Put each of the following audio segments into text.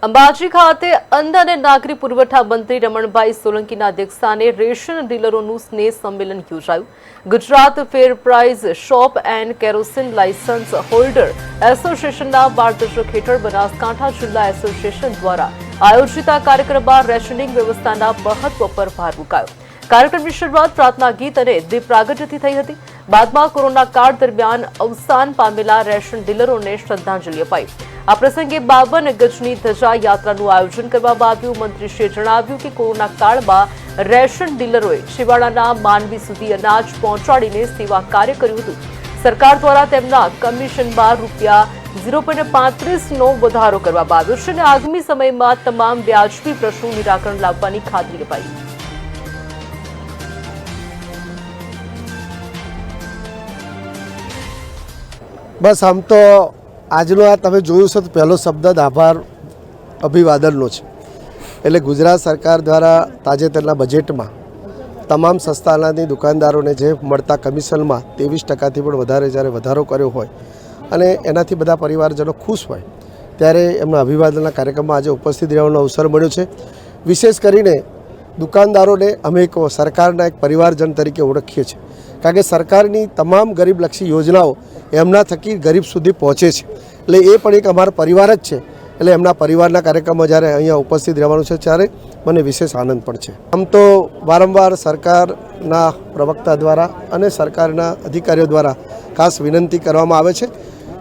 અંબાજી ખાતે અન્ન અને નાગરિક પુરવઠા મંત્રી રમણભાઈ સોલંકીના અધ્યક્ષસ્થાને રેશન ડીલરોનું સ્નેહ સંમેલન યોજાયું. Gujarat fair price shop and kerosene licence holder એસોસિએશનના માર્ગદર્શક હેઠળ બનાસકાંઠા જિલ્લા એસોસિએશન દ્વારા આયોજિત આ કાર્યક્રમમાં રેશનિંગ વ્યવસ્થાના મહત્વ પર ભાર મૂકાયો. કાર્યક્રમની શરૂઆત પ્રાર્થના ગીત અને દીપ પ્રાગટ્યથી થઈ હતી. બાદમાં કોરોના કાળ દરમિયાન અવસાન પામેલા રેશન ડીલરોને શ્રદ્ધાંજલિ અપાઈ. આ પ્રસંગે 52 ગજની ધજા યાત્રાનું આયોજન કરવામાં આવ્યું. મંત્રીશ્રીએ જણાવ્યું કે કોરોના કાળમાં રેશન ડીલરોએ છેવાડાના માનવી સુધી અનાજ પહોંચાડીને સેવા કાર્ય કર્યું હતું. સરકાર દ્વારા તેમના કમિશનમાં ₹0.35નો વધારો કરવામાં આવ્યો છે અને આગામી સમયમાં તમામ વ્યાજબી પ્રશ્નોનું નિરાકરણ લાવવાની ખાતરી અપાઈ. બસ આમ તો આજનો આ તમે જોયું છે તો પહેલો શબ્દ આભાર અભિવાદનનો છે. એટલે ગુજરાત સરકાર દ્વારા તાજેતરના બજેટમાં તમામ સસ્તા અનાજની દુકાનદારોને જે મળતા કમિશનમાં 23%થી પણ વધારે જ્યારે વધારો કર્યો હોય અને એનાથી બધા પરિવારજનો ખુશ હોય ત્યારે એમના અભિવાદનના કાર્યક્રમમાં આજે ઉપસ્થિત રહેવાનો અવસર મળ્યો છે. વિશેષ કરીને દુકાનદારોને અમે એક સરકારના એક પરિવારજન તરીકે ઓળખીએ છીએ, કારણ કે સરકારની તમામ ગરીબલક્ષી યોજનાઓ એમના થકી ગરીબ સુધી પહોંચે છે. એટલે એ પણ એક અમારો પરિવાર જ છે. એટલે એમના પરિવારના કાર્યક્રમમાં જ્યારે અહીંયા ઉપસ્થિત રહેવાનું છે ત્યારે મને વિશેષ આનંદ પણ છે. આમ તો વારંવાર સરકારના પ્રવક્તા દ્વારા અને સરકારના અધિકારીઓ દ્વારા ખાસ વિનંતી કરવામાં આવે છે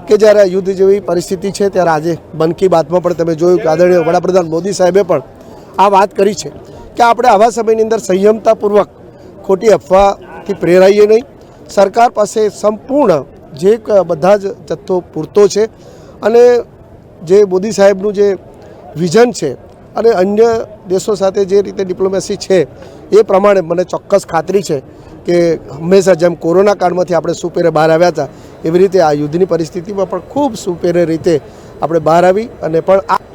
કે જ્યારે યુદ્ધ જેવી પરિસ્થિતિ છે ત્યારે આજે મન કી બાતમાં પણ તમે જોયું કે આદરણીય વડાપ્રધાન મોદી સાહેબે પણ આ વાત કરી છે કે આપણે આવા સમયની અંદર સંયમતાપૂર્વક ખોટી અફવાથી પ્રેરાઈએ નહીં. સરકાર પાસે સંપૂર્ણ જે બધા જ જથ્થો પૂરતો છે અને જે મોદી સાહેબનું જે વિઝન છે અને અન્ય દેશો સાથે જે રીતે ડિપ્લોમેસી છે એ પ્રમાણે મને ચોક્કસ ખાતરી છે કે હંમેશા જેમ કોરોના કાળમાંથી આપણે સુપેરે બહાર આવ્યા હતા એવી રીતે આ યુદ્ધની પરિસ્થિતિમાં પણ ખૂબ સુપેરે રીતે આપણે બહાર આવી અને પણ આ